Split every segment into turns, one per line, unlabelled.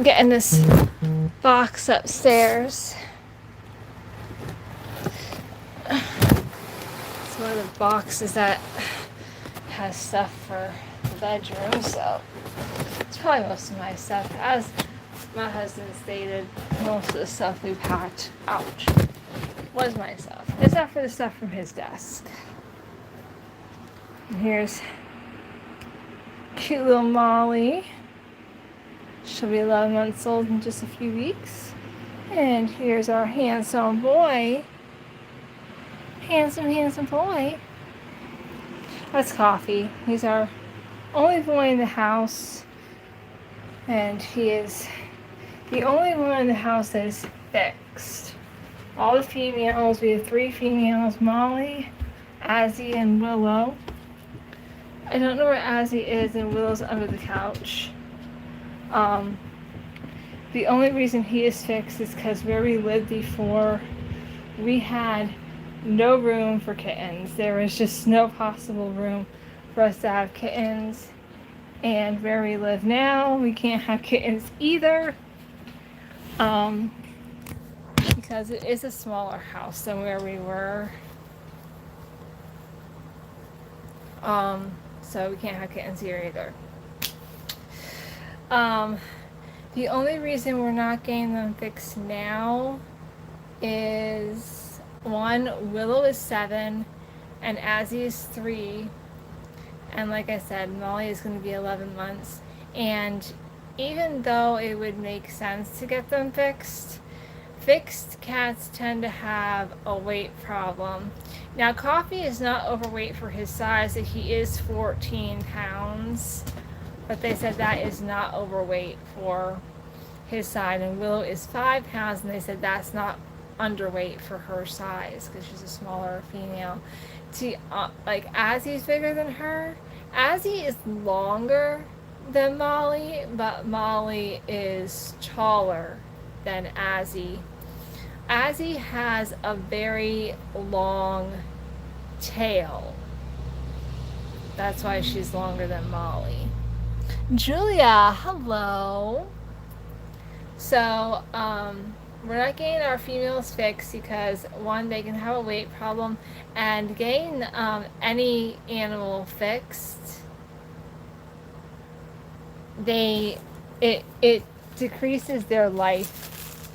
getting this box upstairs. It's one of the boxes that has stuff for the bedroom, so it's probably most of my stuff. As my husband stated, most of the stuff we packed out was my stuff, except for the stuff from his desk. And here's cute little Molly. She'll be 11 months old in just a few weeks. And here's our handsome boy. Handsome boy. That's Coffee. He's our only boy in the house. And he is the only one in the house that is fixed. All the females, we have 3 females, Molly, Azzy, and Willow. I don't know where Azzy is, and Willow's under the couch. The only reason he is fixed is because where we lived before, we had no room for kittens. There was just no possible room for us to have kittens. And where we live now, we can't have kittens either. Because it is a smaller house than where we were. So we can't have kittens here either. The only reason we're not getting them fixed now is, 1, Willow is 7 and Azzy is 3. And like I said, Molly is going to be 11 months. And even though it would make sense to get them fixed cats tend to have a weight problem. Now, Coffee is not overweight for his size. He is 14 pounds. But they said that is not overweight for his size. And Willow is 5 pounds, and they said that's not underweight for her size because she's a smaller female. See, like Azzy's bigger than her. Azzy is longer than Molly, but Molly is taller than Azzy. Azzy has a very long tail. That's why she's longer than Molly. Julia, hello. So, we're not getting our females fixed because, 1, they can have a weight problem, and getting any animal fixed, it decreases their life,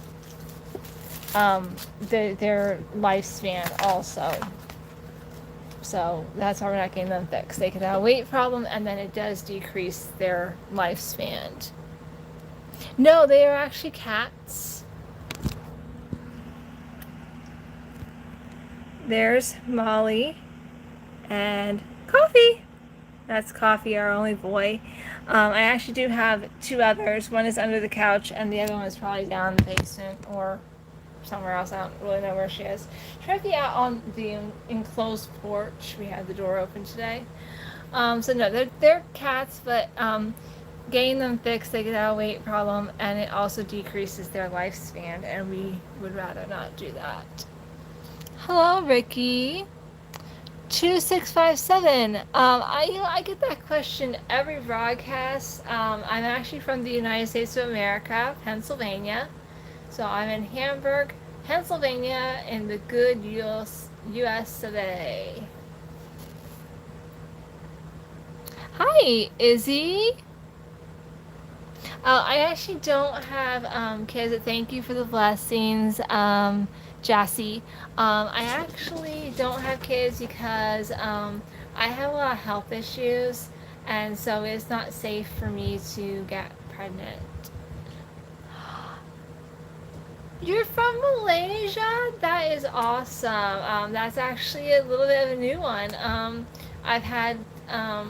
their lifespan also. So that's why we're not getting them fixed. They could have a weight problem, and then it does decrease their lifespan. No, they are actually cats. There's Molly and Coffee. That's Coffee, our only boy. I actually do have 2 others. One is under the couch, and the other one is probably down in the basement or somewhere else. I don't really know where she is. She might be out on the enclosed porch. We had the door open today. So no, they're cats, but getting them fixed, they could have a weight problem, and it also decreases their lifespan, and we would rather not do that. Hello, Ricky. 2657. I get that question every broadcast. I'm actually from the United States of America, Pennsylvania. So I'm in Hamburg, Pennsylvania, in the good US of A. Hi, Izzy. I actually don't have kids. Thank you for the blessings, Jassy. I actually don't have kids because I have a lot of health issues, and so it's not safe for me to get pregnant. You're from Malaysia? That is awesome. That's actually a little bit of a new one. I've had a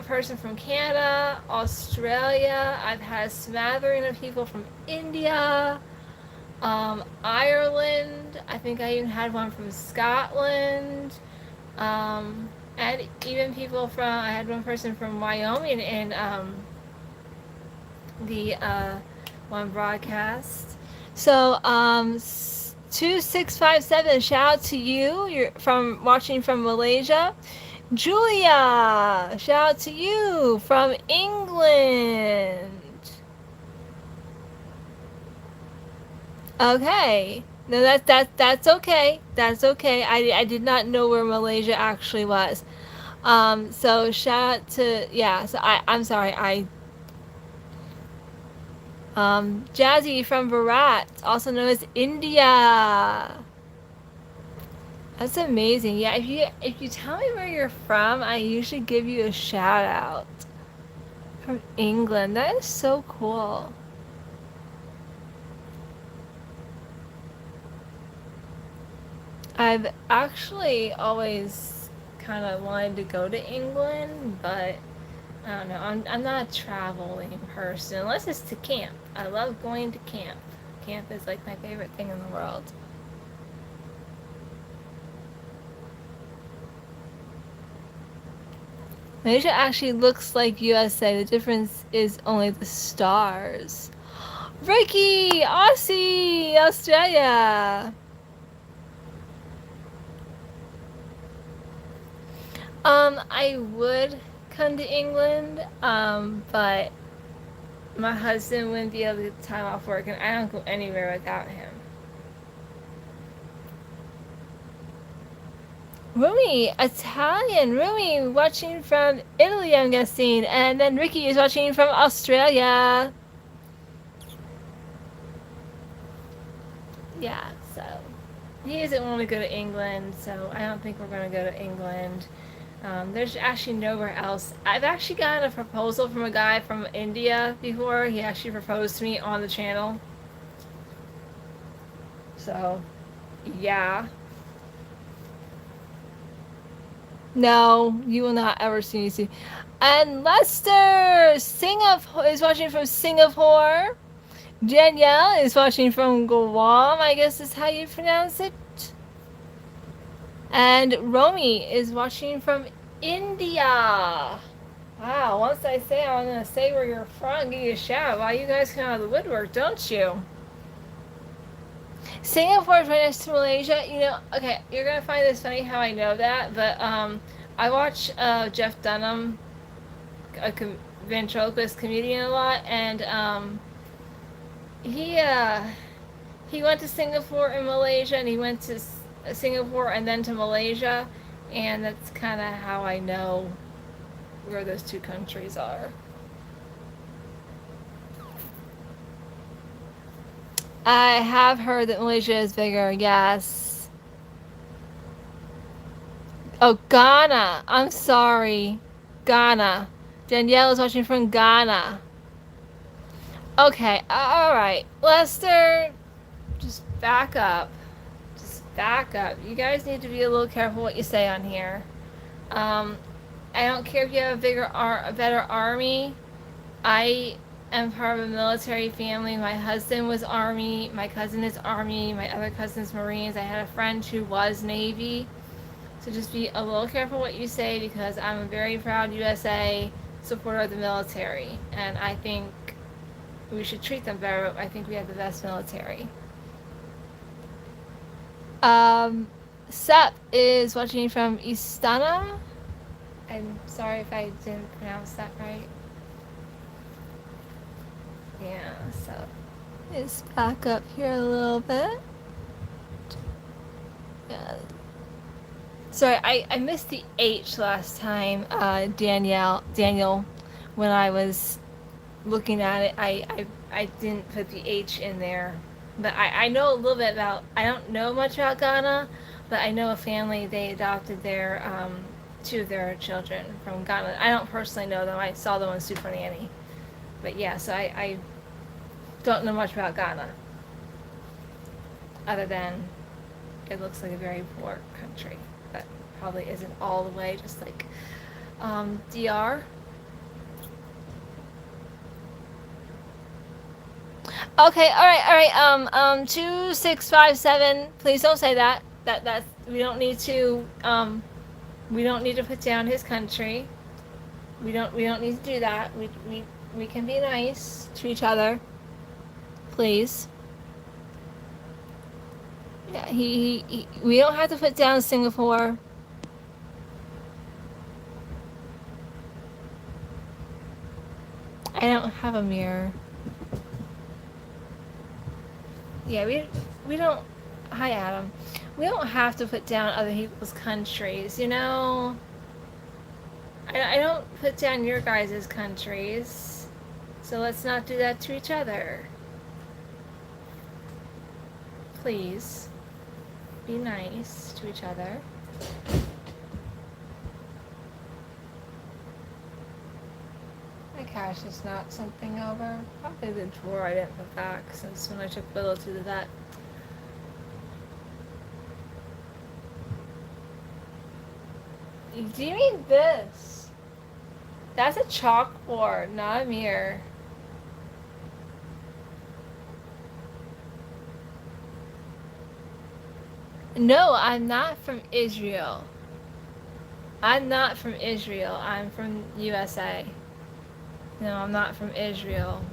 person from Canada, Australia. I've had a smattering of people from India, Ireland. I think I even had one from Scotland. And even people from, I had one person from Wyoming in the one broadcast. So, 2657, shout out to you. You're watching from Malaysia. Julia, shout out to you from England. Okay. No, that's okay. That's okay. I did not know where Malaysia actually was. So shout out to, yeah. So I'm sorry. Jazzy from Bharat, also known as India. That's amazing. Yeah, if you tell me where you're from, I usually give you a shout out. From England. That is so cool. I've actually always kind of wanted to go to England, but I don't know. I'm not a traveling person unless it's to camp. I love going to camp. Camp is like my favorite thing in the world. Malaysia actually looks like USA. The difference is only the stars. Ricky, Aussie, Australia. I would come to England, but my husband wouldn't be able to get time off work, and I don't go anywhere without him. Rumi, Italian. Rumi, watching from Italy, I'm guessing. And then Ricky is watching from Australia. Yeah, so he doesn't want to go to England, so I don't think we're going to go to England. There's actually nowhere else. I've actually gotten a proposal from a guy from India before. He actually proposed to me on the channel. So, yeah. No, you will not ever see me. And Lester Singapore is watching from Singapore. Danielle is watching from Guam, I guess is how you pronounce it. And Romy is watching from India. Wow, once I say I'm going to say where you're from, give you a shout. Wow, you guys come out of the woodwork, don't you? Singapore is right next to Malaysia. You know, okay, you're going to find this funny how I know that, but I watch Jeff Dunham, a ventriloquist comedian, a lot, and he went to Singapore and Malaysia, and he went to Singapore and then to Malaysia, and that's kind of how I know where those two countries are. I have heard that Malaysia is bigger, yes. Oh, Ghana. I'm sorry. Ghana. Danielle is watching from Ghana. Okay, alright. Lester, just back up. Just back up. You guys need to be a little careful what you say on here. I don't care if you have a better army. I am part of a military family. My husband was Army. My cousin is Army. My other cousin's Marines. I had a friend who was Navy. So just be a little careful what you say, because I'm a very proud USA supporter of the military. And I think we should treat them better. I think we have the best military. Sep is watching from Istana. I'm sorry if I didn't pronounce that right. Yeah, so let's back up here a little bit. Yeah. Sorry, I missed the H last time, Daniel, when I was looking at it. I didn't put the H in there. But I know a little bit about, I don't know much about Ghana, but I know a family, they adopted their, two of their children from Ghana. I don't personally know them. I saw them on Super Nanny. But yeah, so I don't know much about Ghana. Other than it looks like a very poor country. But probably isn't all the way, just like DR. Okay, alright, 2657, please don't say that. That's, we don't need to put down his country. We don't need to do that. We can be nice to each other. Please. Yeah, we don't have to put down Singapore. I don't have a mirror. Yeah, we don't. Hi, Adam. We don't have to put down other people's countries, you know. I don't put down your guys' countries, so let's not do that to each other. Please be nice to each other. My cash just knocked something over. Probably the drawer I didn't put back since when I took Willow to the vet. Do you mean this? That's a chalkboard, not a mirror. No, I'm not from Israel. I'm not from Israel. I'm from USA. No, I'm not from Israel.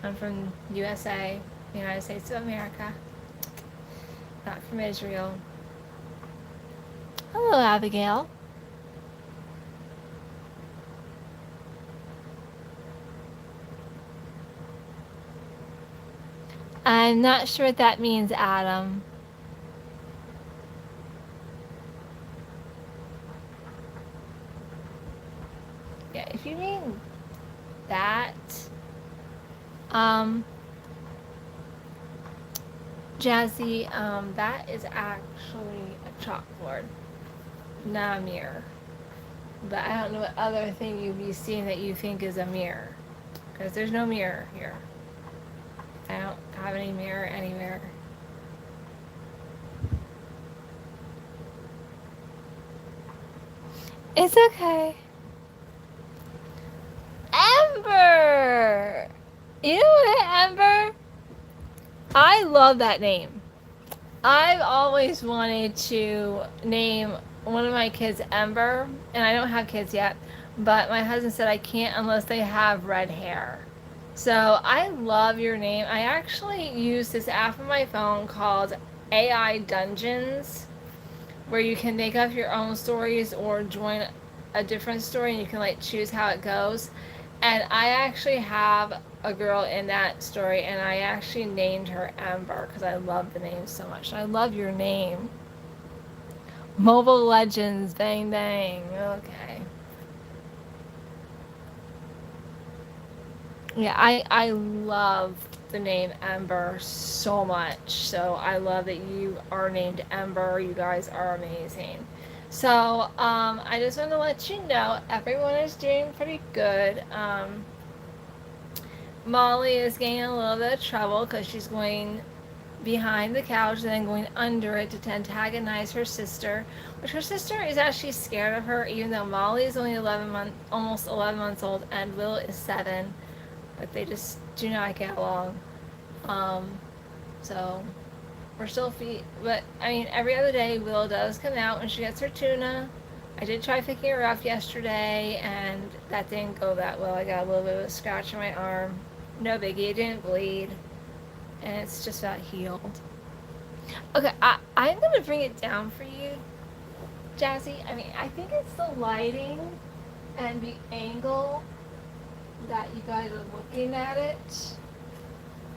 I'm from USA, the United States of America. Not from Israel. Hello, Abigail. I'm not sure what that means, Adam. Yeah, if you mean that, Jazzy, that is actually a chalkboard, not a mirror. But I don't know what other thing you'd be seeing that you think is a mirror. Because there's no mirror here. I don't have any mirror anywhere. It's okay. Ember! You know what, Ember? I love that name. I've always wanted to name one of my kids Ember, and I don't have kids yet, but my husband said I can't unless they have red hair. So I love your name. I actually use this app on my phone called AI Dungeons, where you can make up your own stories or join a different story and you can like choose how it goes. And I actually have a girl in that story and I actually named her Ember because I love the name so much. I love your name. Mobile Legends, bang bang. Okay. Yeah, I love the name Ember so much. So I love that you are named Ember. You guys are amazing. So I just want to let you know everyone is doing pretty good. Molly is getting a little bit of trouble because she's going behind the couch and then going under it to antagonize her sister, which her sister is actually scared of her, even though Molly is only almost 11 months old, and Will is 7, but they just do not get along. So we're still but I mean, every other day Will does come out when she gets her tuna. I did try picking her up yesterday, and that didn't go that well. I got a little bit of a scratch on my arm. No biggie, it didn't bleed, and it's just about healed. Okay, I'm gonna bring it down for you, Jazzy. I mean, I think it's the lighting and the angle that you guys are looking at it.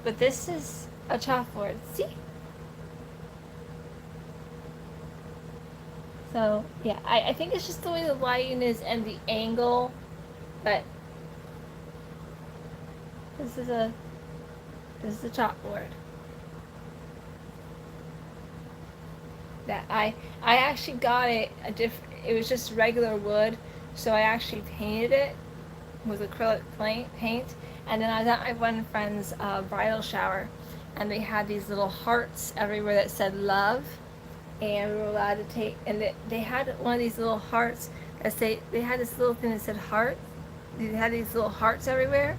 But this is a chalkboard. See? So yeah, I think it's just the way the lighting is and the angle. But this is a chalkboard. That I actually got it it was just regular wood, so I actually painted it with acrylic paint, and then I was at my one friend's bridal shower, and they had these little hearts everywhere that said love, and we were allowed to take, and they had one of these little hearts that they had this little thing that said heart. They had these little hearts everywhere,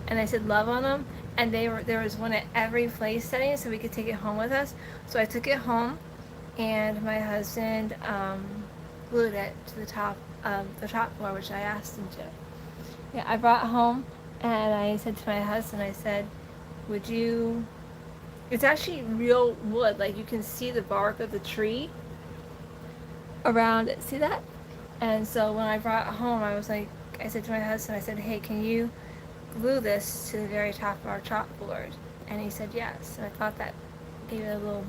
and they said love on them, and there was one at every place setting, so we could take it home with us. So I took it home, and my husband glued it to the top of the chalkboard, which I asked him to. Yeah, I brought it home, and I said to my husband, I said, would you, it's actually real wood, like you can see the bark of the tree around it, see that? And so when I brought it home, I said to my husband, I said, hey, can you glue this to the very top of our chalkboard? And he said yes. And I thought that gave it a little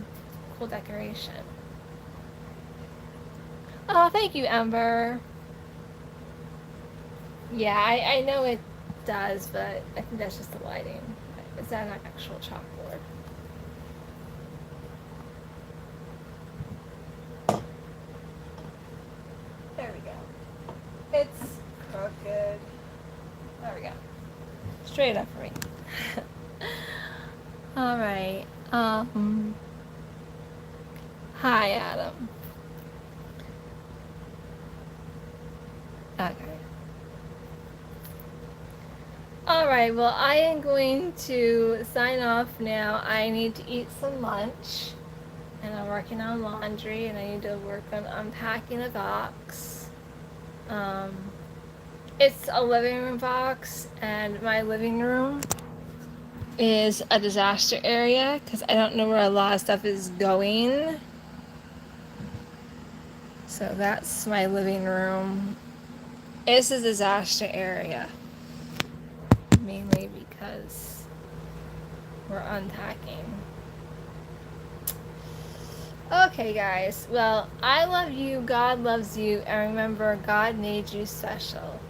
cool decoration. Oh, thank you, Ember. Yeah, I know it does, but I think that's just the lighting. Is that an actual chalkboard? There we go. It's crooked. There we go. Straight up for me. All right. Hi, Adam. Okay. All right. Well, I am going to sign off now. I need to eat some lunch, and I'm working on laundry, and I need to work on unpacking a box. It's a living room box, and my living room is a disaster area because I don't know where a lot of stuff is going. So that's my living room. It's a disaster area, mainly because we're unpacking. Okay, guys. Well, I love you. God loves you. And remember, God made you special.